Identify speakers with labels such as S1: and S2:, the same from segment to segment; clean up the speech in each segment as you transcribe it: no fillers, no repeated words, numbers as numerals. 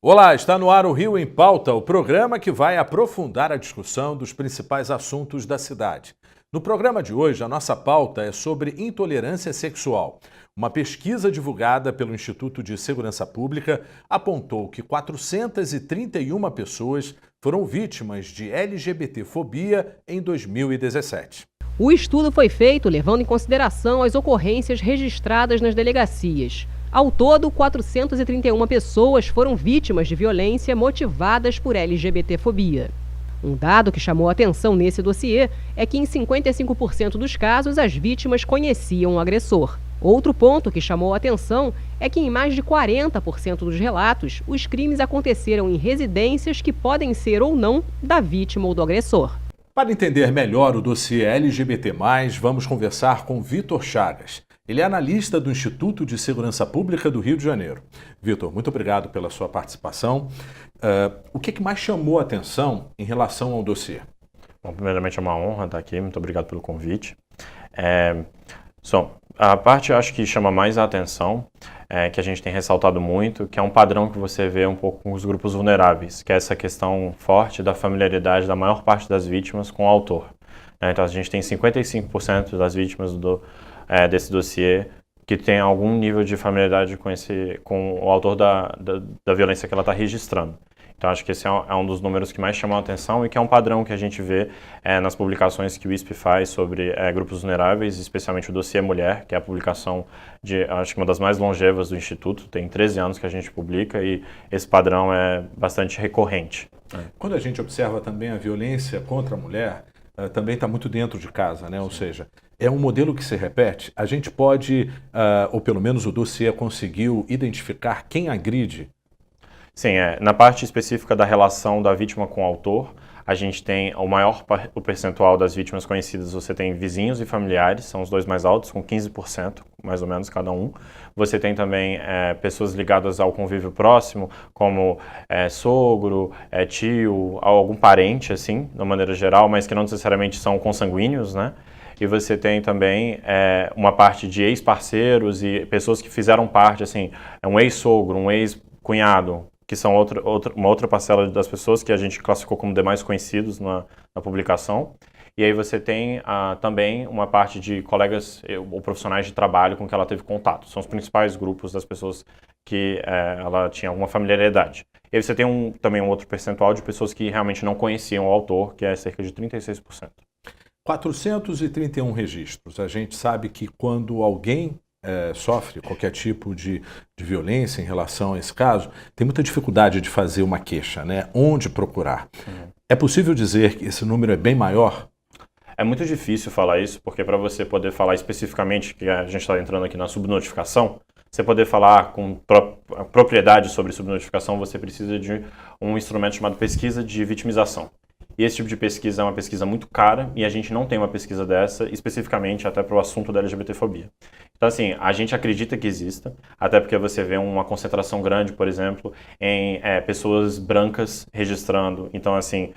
S1: Olá, está no ar o Rio em Pauta, o programa que vai aprofundar a discussão dos principais assuntos da cidade. No programa de hoje, a nossa pauta é sobre intolerância sexual. Uma pesquisa divulgada pelo Instituto de Segurança Pública apontou que 431 pessoas foram vítimas de LGBTfobia em 2017.
S2: O estudo foi feito levando em consideração as ocorrências registradas nas delegacias. Ao todo, 431 pessoas foram vítimas de violência motivadas por LGBTfobia. Um dado que chamou a atenção nesse dossiê é que em 55% dos casos as vítimas conheciam o agressor. Outro ponto que chamou a atenção é que em mais de 40% dos relatos, os crimes aconteceram em residências que podem ser ou não da vítima ou do agressor.
S1: Para entender melhor o dossiê LGBT+, vamos conversar com Vitor Chagas. Ele é analista do Instituto de Segurança Pública do Rio de Janeiro. Vitor, muito obrigado pela sua participação. O que mais chamou a atenção em relação ao dossiê?
S3: Bom, primeiramente é uma honra estar aqui, muito obrigado pelo convite. A parte acho que chama mais a atenção, que a gente tem ressaltado muito, que é um padrão que você vê um pouco com os grupos vulneráveis, que é essa questão forte da familiaridade da maior parte das vítimas com o autor. Então a gente tem 55% das vítimas desse dossiê que tem algum nível de familiaridade com o autor da violência que ela está registrando. Então acho que esse é um dos números que mais chamam a atenção e que é um padrão que a gente vê nas publicações que o ISP faz sobre grupos vulneráveis, especialmente o dossiê Mulher, que é a publicação acho que uma das mais longevas do Instituto, tem 13 anos que a gente publica e esse padrão é bastante recorrente.
S1: Quando a gente observa também a violência contra a mulher, também está muito dentro de casa, né? Ou seja, é um modelo que se repete. A gente pode, ou pelo menos o dossiê conseguiu identificar quem agride?
S3: Sim, na parte específica da relação da vítima com o autor, a gente tem o percentual das vítimas conhecidas, você tem vizinhos e familiares, são os dois mais altos, com 15%, mais ou menos, cada um. Você tem também pessoas ligadas ao convívio próximo, como sogro, tio, algum parente, assim, de uma maneira geral, mas que não necessariamente são consanguíneos, né? E você tem também uma parte de ex-parceiros e pessoas que fizeram parte, assim, um ex-sogro, um ex-cunhado, que são uma outra parcela das pessoas que a gente classificou como demais conhecidos na publicação. E aí você tem também uma parte de colegas ou profissionais de trabalho com que ela teve contato. São os principais grupos das pessoas que ela tinha alguma familiaridade. E aí você tem também um outro percentual de pessoas que realmente não conheciam o autor, que é cerca de 36%.
S1: 431 registros. A gente sabe que quando alguém sofre qualquer tipo de violência em relação a esse caso, tem muita dificuldade de fazer uma queixa, né? Onde procurar? É possível dizer que esse número é bem maior?
S3: É muito difícil falar isso, porque para você poder falar especificamente, que a gente está entrando aqui na subnotificação, você poder falar com propriedade sobre subnotificação, você precisa de um instrumento chamado pesquisa de vitimização. E esse tipo de pesquisa é uma pesquisa muito cara e a gente não tem uma pesquisa dessa especificamente até para o assunto da LGBTfobia. Então, assim, a gente acredita que exista, até porque você vê uma concentração grande, por exemplo, em pessoas brancas registrando. Então, assim,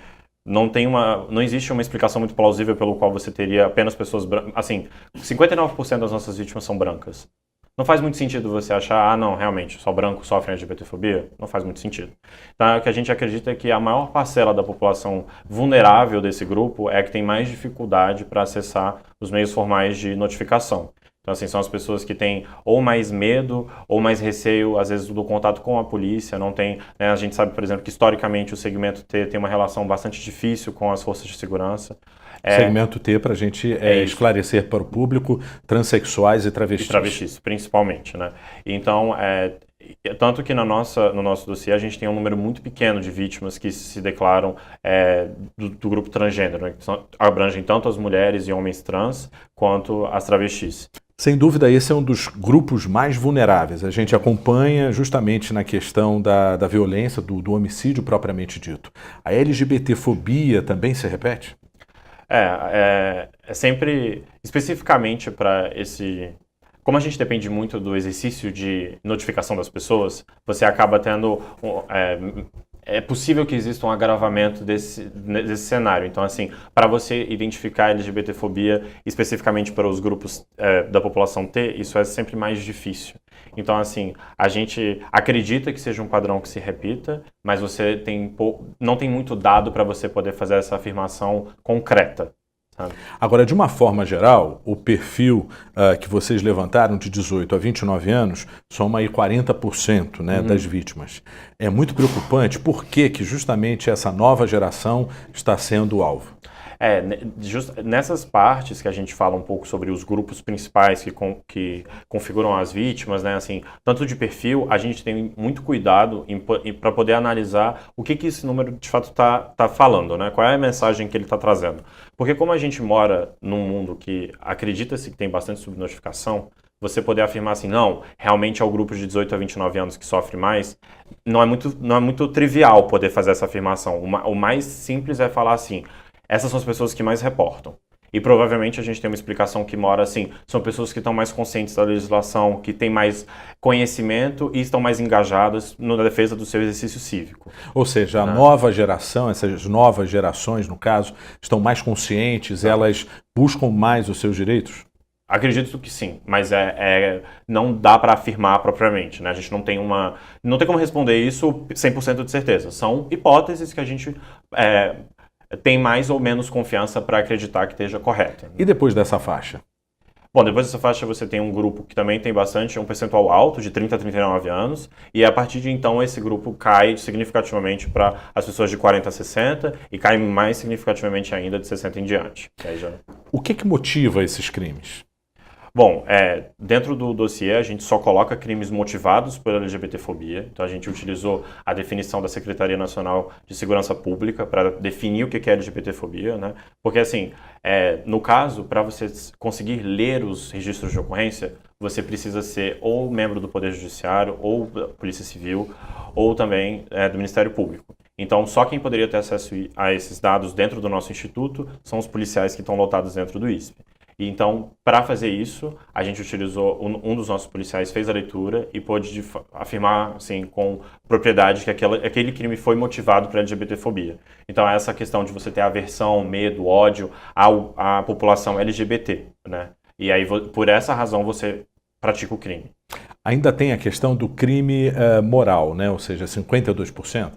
S3: não existe uma explicação muito plausível pelo qual você teria apenas pessoas brancas. Assim, 59% das nossas vítimas são brancas. Não faz muito sentido você achar, não, realmente, só branco sofre LGBTfobia. Não faz muito sentido. Então, o que a gente acredita é que a maior parcela da população vulnerável desse grupo é que tem mais dificuldade para acessar os meios formais de notificação. Então, assim, são as pessoas que têm ou mais medo ou mais receio, às vezes, do contato com a polícia. Não tem, né, a gente sabe, por exemplo, que historicamente o segmento T tem uma relação bastante difícil com as forças de segurança.
S1: Segmento T, para a gente esclarecer para o público, transexuais e travestis.
S3: E travestis, principalmente, né? Então, tanto que no nosso dossiê a gente tem um número muito pequeno de vítimas que se declaram do grupo transgênero, né? Que abrangem tanto as mulheres e homens trans quanto as travestis.
S1: Sem dúvida, esse é um dos grupos mais vulneráveis. A gente acompanha justamente na questão da violência, do homicídio propriamente dito. A LGBTfobia também se repete?
S3: É sempre, especificamente para esse... Como a gente depende muito do exercício de notificação das pessoas, você acaba tendo é possível que exista um agravamento desse cenário. Então, assim, para você identificar a LGBTfobia especificamente para os grupos da população T, isso é sempre mais difícil. Então, assim, a gente acredita que seja um padrão que se repita, mas você não tem muito dado para você poder fazer essa afirmação concreta.
S1: Agora, de uma forma geral, o perfil que vocês levantaram de 18 a 29 anos soma aí 40%, né, das vítimas. É muito preocupante. Por que justamente essa nova geração está sendo o alvo?
S3: Nessas partes que a gente fala um pouco sobre os grupos principais que configuram as vítimas, né, assim, tanto de perfil, a gente tem muito cuidado para poder analisar o que esse número de fato está falando, né, qual é a mensagem que ele está trazendo. Porque como a gente mora num mundo que acredita-se que tem bastante subnotificação, você poder afirmar assim, não, realmente é o grupo de 18 a 29 anos que sofre mais, não é muito trivial poder fazer essa afirmação. O mais simples é falar assim, essas são as pessoas que mais reportam. E provavelmente a gente tem uma explicação que mora assim, são pessoas que estão mais conscientes da legislação, que têm mais conhecimento e estão mais engajadas na defesa do seu exercício cívico.
S1: Ou seja, a nova geração, essas novas gerações, no caso, estão mais conscientes, elas buscam mais os seus direitos?
S3: Acredito que sim, mas não dá para afirmar propriamente, né? A gente não tem como responder isso 100% de certeza. São hipóteses que a gente tem mais ou menos confiança para acreditar que esteja correta.
S1: E depois dessa faixa?
S3: Bom, depois dessa faixa você tem um grupo que também tem um percentual alto, de 30 a 39 anos, e a partir de então esse grupo cai significativamente para as pessoas de 40 a 60 e cai mais significativamente ainda de 60 em diante.
S1: O que motiva esses crimes?
S3: Bom, dentro do dossiê a gente só coloca crimes motivados pela LGBTfobia, então a gente utilizou a definição da Secretaria Nacional de Segurança Pública para definir o que é LGBTfobia, né? Porque assim, no caso, para você conseguir ler os registros de ocorrência, você precisa ser ou membro do Poder Judiciário, ou da Polícia Civil, ou também do Ministério Público. Então, só quem poderia ter acesso a esses dados dentro do nosso instituto são os policiais que estão lotados dentro do ISP. E então, para fazer isso, a gente utilizou, um dos nossos policiais fez a leitura e pôde afirmar assim, com propriedade que aquele crime foi motivado por LGBTfobia. Então, essa questão de você ter aversão, medo, ódio à população LGBT, né? E aí, por essa razão, você pratica o crime.
S1: Ainda tem a questão do crime moral, né? Ou seja, 52%?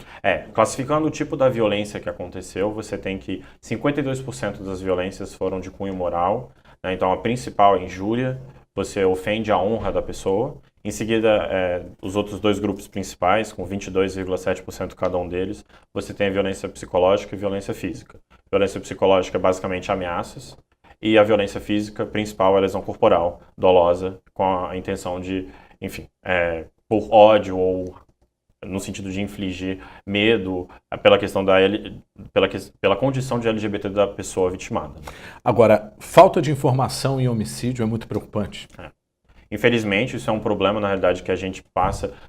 S3: Classificando o tipo da violência que aconteceu, você tem que 52% das violências foram de cunho moral, né? Então a principal é injúria, você ofende a honra da pessoa. Em seguida, os outros dois grupos principais, com 22,7% cada um deles, você tem a violência psicológica e violência física. Violência psicológica é basicamente ameaças, e a violência física principal é a lesão corporal dolosa, com a intenção de, enfim, por ódio ou no sentido de infligir medo pela questão pela condição de LGBT da pessoa vitimada.
S1: Agora, falta de informação em homicídio é muito preocupante.
S3: Infelizmente, isso é um problema, na realidade, que a gente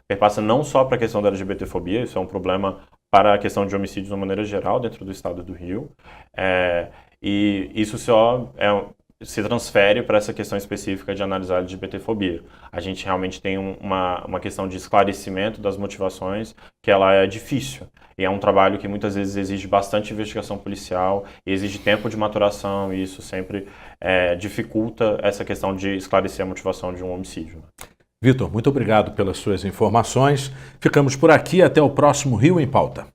S3: perpassa não só para a questão da LGBTfobia, isso é um problema para a questão de homicídios de uma maneira geral dentro do estado do Rio. E isso só se transfere para essa questão específica de analisar a LGBTfobia. A gente realmente tem uma questão de esclarecimento das motivações que ela é difícil. E é um trabalho que muitas vezes exige bastante investigação policial, exige tempo de maturação, e isso sempre dificulta essa questão de esclarecer a motivação de um homicídio.
S1: Vitor, muito obrigado pelas suas informações. Ficamos por aqui. Até o próximo Rio em Pauta.